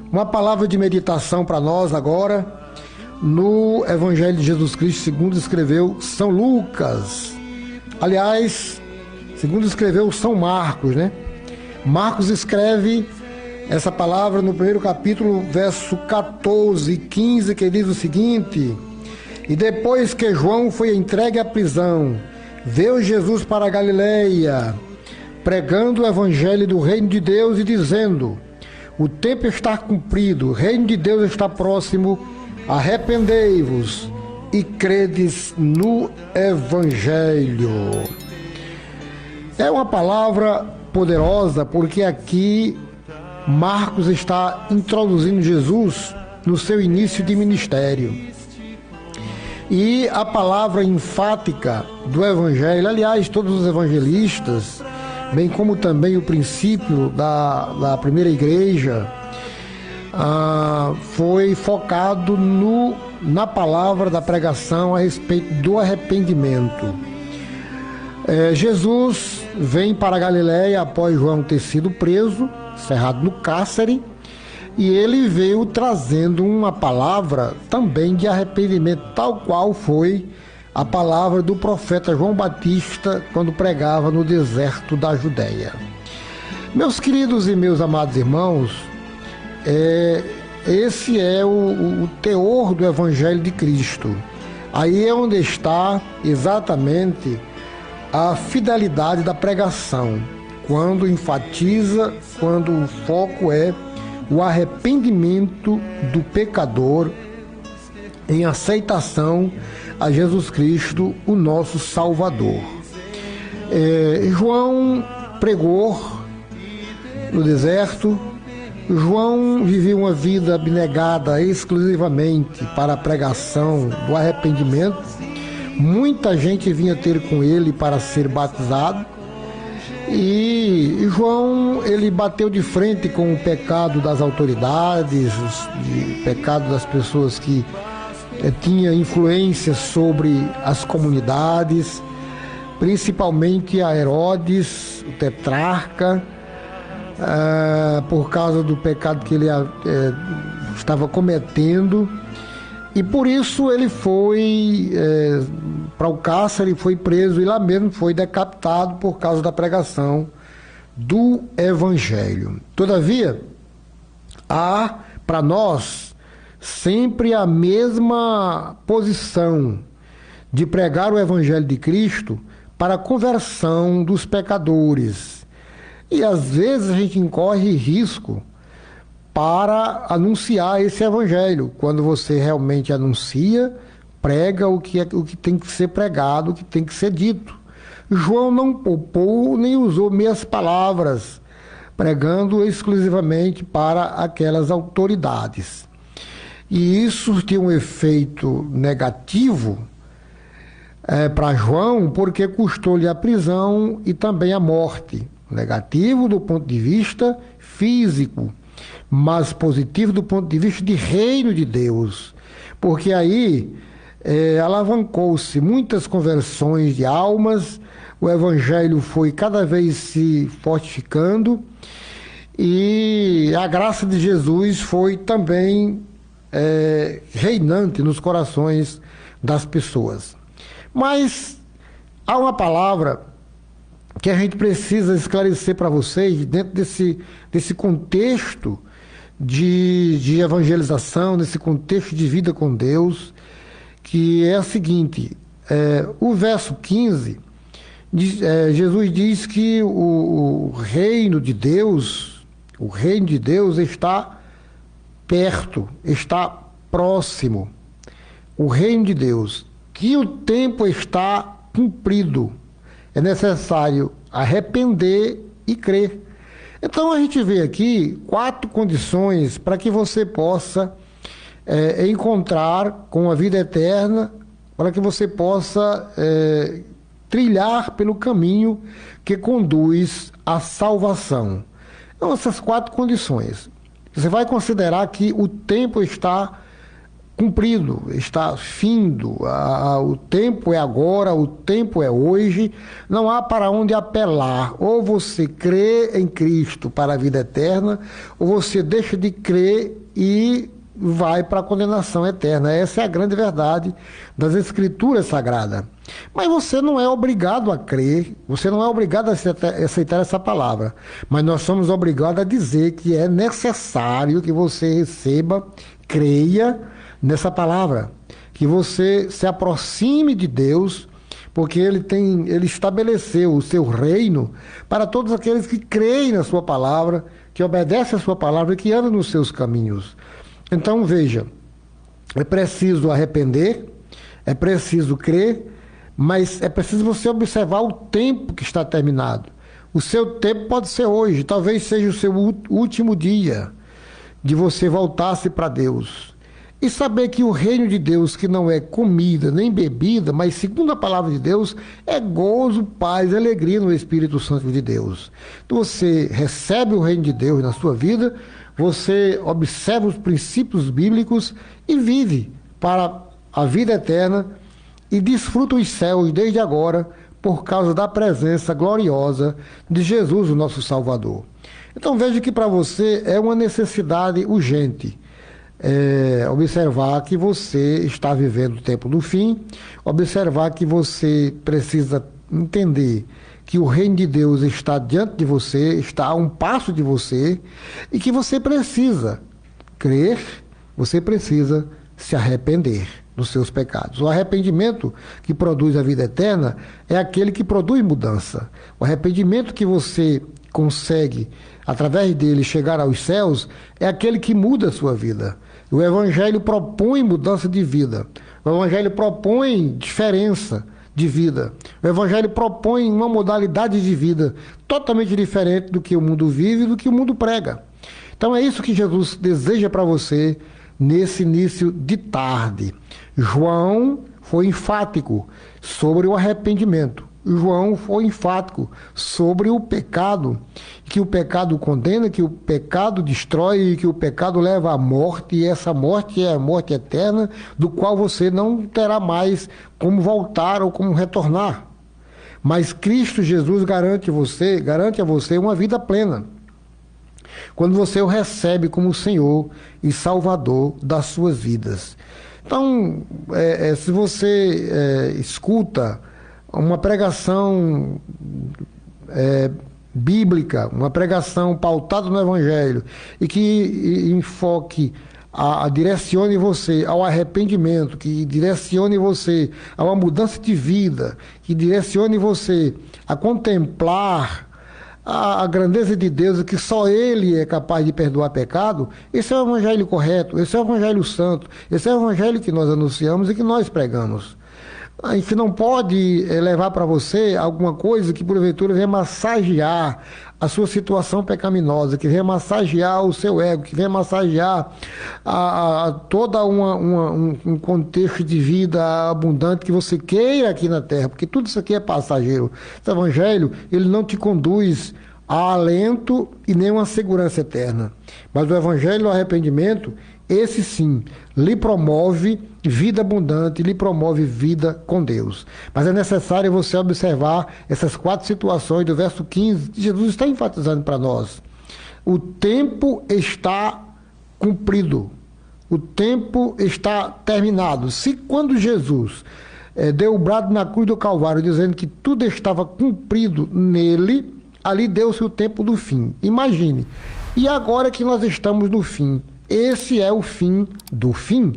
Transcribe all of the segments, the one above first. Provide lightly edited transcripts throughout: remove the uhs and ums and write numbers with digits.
Uma palavra de meditação para nós agora, no Evangelho de Jesus Cristo, segundo escreveu São Lucas. Aliás, segundo escreveu São Marcos, né? Marcos escreve essa palavra no primeiro capítulo, verso 14 e 15, que diz o seguinte: E depois que João foi entregue à prisão, veio Jesus para a Galileia, pregando o Evangelho do Reino de Deus e dizendo: O tempo está cumprido, o Reino de Deus está próximo, arrependei-vos e credes no Evangelho. É uma palavra poderosa, porque aqui Marcos está introduzindo Jesus no seu início de ministério. E a palavra enfática do Evangelho, aliás, todos os evangelistas, bem como também o princípio da primeira igreja, foi focado na palavra da pregação a respeito do arrependimento. Jesus vem para a Galileia após João ter sido preso, cerrado no cárcere, e ele veio trazendo uma palavra também de arrependimento, tal qual foi a palavra do profeta João Batista quando pregava no deserto da Judéia. Meus queridos e meus amados irmãos, esse é o teor do Evangelho de Cristo. Aí é onde está exatamente a fidelidade da pregação, quando enfatiza, quando o foco é o arrependimento do pecador em aceitação a Jesus Cristo, o nosso Salvador. João pregou no deserto. João viveu uma vida abnegada exclusivamente para a pregação do arrependimento. Muita gente vinha ter com ele para ser batizado. E João, ele bateu de frente com o pecado das autoridades, o pecado das pessoas que tinha influência sobre as comunidades, principalmente a Herodes, o tetrarca, por causa do pecado que ele estava cometendo. E por isso ele foi para o cárcere, foi preso e lá mesmo foi decapitado por causa da pregação do Evangelho. Todavia, há para nós sempre a mesma posição de pregar o Evangelho de Cristo para a conversão dos pecadores. E às vezes a gente incorre risco para anunciar esse Evangelho. Quando você realmente anuncia, prega o que tem que ser pregado, o que tem que ser dito. João não poupou nem usou meias palavras, pregando exclusivamente para aquelas autoridades. E isso surtiu um efeito negativo para João, porque custou-lhe a prisão e também a morte. Negativo do ponto de vista físico, mas positivo do ponto de vista de reino de Deus. Porque aí alavancou-se muitas conversões de almas, o Evangelho foi cada vez se fortificando e a graça de Jesus foi também reinante nos corações das pessoas. Mas há uma palavra que a gente precisa esclarecer para vocês dentro desse contexto de evangelização, desse contexto de vida com Deus, que é a seguinte: o verso 15, Jesus diz que o reino de Deus está perto, está próximo. O reino de Deus, que o tempo está cumprido. É necessário arrepender e crer. Então a gente vê aqui 4 condições para que você possa encontrar com a vida eterna, para que você possa trilhar pelo caminho que conduz à salvação. Então essas 4 condições. Você vai considerar que o tempo está cumprido, está findo, o tempo é agora, o tempo é hoje, não há para onde apelar. Ou você crê em Cristo para a vida eterna, ou você deixa de crer e vai para a condenação eterna. Essa é a grande verdade das Escrituras Sagradas. Mas você não é obrigado a crer, você não é obrigado a aceitar essa palavra, mas nós somos obrigados a dizer que é necessário que você receba, creia nessa palavra, que você se aproxime de Deus, porque ele estabeleceu o seu reino para todos aqueles que creem na sua palavra, que obedecem a sua palavra e que andam nos seus caminhos. Então veja, é preciso arrepender, é preciso crer, mas é preciso você observar o tempo que está terminado. O seu tempo pode ser hoje, talvez seja o seu último dia de você voltar-se para Deus. E saber que o reino de Deus, que não é comida nem bebida, mas segundo a palavra de Deus, é gozo, paz e alegria no Espírito Santo de Deus. Então você recebe o reino de Deus na sua vida, você observa os princípios bíblicos e vive para a vida eterna e desfruta os céus desde agora por causa da presença gloriosa de Jesus, o nosso Salvador. Então veja que para você é uma necessidade urgente. Observar que você está vivendo o tempo do fim, observar que você precisa entender que o reino de Deus está diante de você, está a um passo de você, e que você precisa crer, você precisa se arrepender dos seus pecados. O arrependimento que produz a vida eterna é aquele que produz mudança. O arrependimento que você consegue, através dele, chegar aos céus, é aquele que muda a sua vida. O Evangelho propõe mudança de vida. O Evangelho propõe diferença de vida. O Evangelho propõe uma modalidade de vida totalmente diferente do que o mundo vive e do que o mundo prega. Então é isso que Jesus deseja para você nesse início de tarde. João foi enfático sobre o arrependimento. João foi enfático sobre o pecado, que o pecado condena, que o pecado destrói, que o pecado leva à morte, e essa morte é a morte eterna, do qual você não terá mais como voltar ou como retornar. Mas Cristo Jesus garante a você uma vida plena, quando você o recebe como Senhor e Salvador das suas vidas. Então, se você escuta uma pregação bíblica, uma pregação pautada no Evangelho, e que enfoque, direcione você ao arrependimento, que direcione você a uma mudança de vida, que direcione você a contemplar a grandeza de Deus, que só Ele é capaz de perdoar pecado, esse é o Evangelho correto, esse é o Evangelho santo, esse é o Evangelho que nós anunciamos e que nós pregamos. A gente não pode levar para você alguma coisa que porventura venha massagear a sua situação pecaminosa, que venha massagear o seu ego, que venha massagear toda um contexto de vida abundante que você queira aqui na terra, porque tudo isso aqui é passageiro. Esse Evangelho, ele não te conduz a alento e nem uma segurança eterna. Mas o Evangelho do arrependimento, esse sim, lhe promove vida abundante, lhe promove vida com Deus. Mas é necessário você observar essas 4 situações do verso 15, que Jesus está enfatizando para nós. O tempo está cumprido, o tempo está terminado. Se quando Jesus deu o brado na cruz do Calvário, dizendo que tudo estava cumprido nele, ali deu-se o tempo do fim. Imagine, e agora que nós estamos no fim, esse é o fim do fim.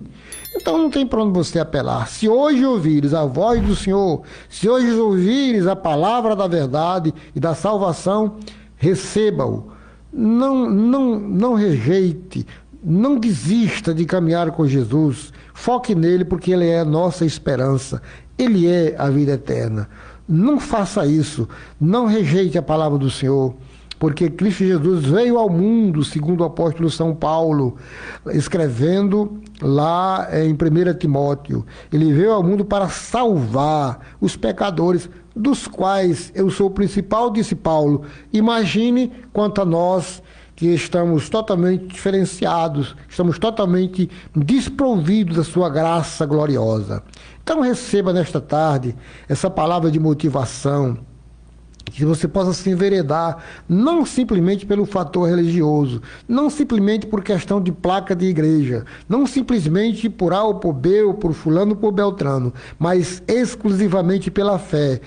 Então não tem para onde você apelar. Se hoje ouvires a voz do Senhor, se hoje ouvires a palavra da verdade e da salvação, receba-o. Não rejeite, não desista de caminhar com Jesus. Foque nele, porque ele é a nossa esperança. Ele é a vida eterna. Não faça isso. Não rejeite a palavra do Senhor, porque Cristo Jesus veio ao mundo, segundo o apóstolo São Paulo, escrevendo lá em 1 Timóteo. Ele veio ao mundo para salvar os pecadores, dos quais eu sou o principal, disse Paulo. Imagine quanto a nós que estamos totalmente diferenciados, estamos totalmente desprovidos da sua graça gloriosa. Então receba nesta tarde essa palavra de motivação, que você possa se enveredar, não simplesmente pelo fator religioso, não simplesmente por questão de placa de igreja, não simplesmente por A ou por B, ou por fulano ou por Beltrano, mas exclusivamente pela fé,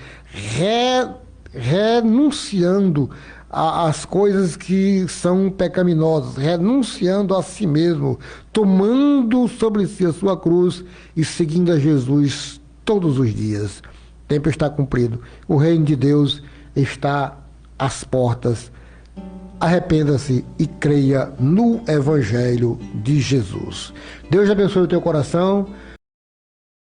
renunciando as coisas que são pecaminosas, renunciando a si mesmo, tomando sobre si a sua cruz e seguindo a Jesus todos os dias. O tempo está cumprido. O reino de Deus está às portas. Arrependa-se e creia no Evangelho de Jesus. Deus abençoe o teu coração.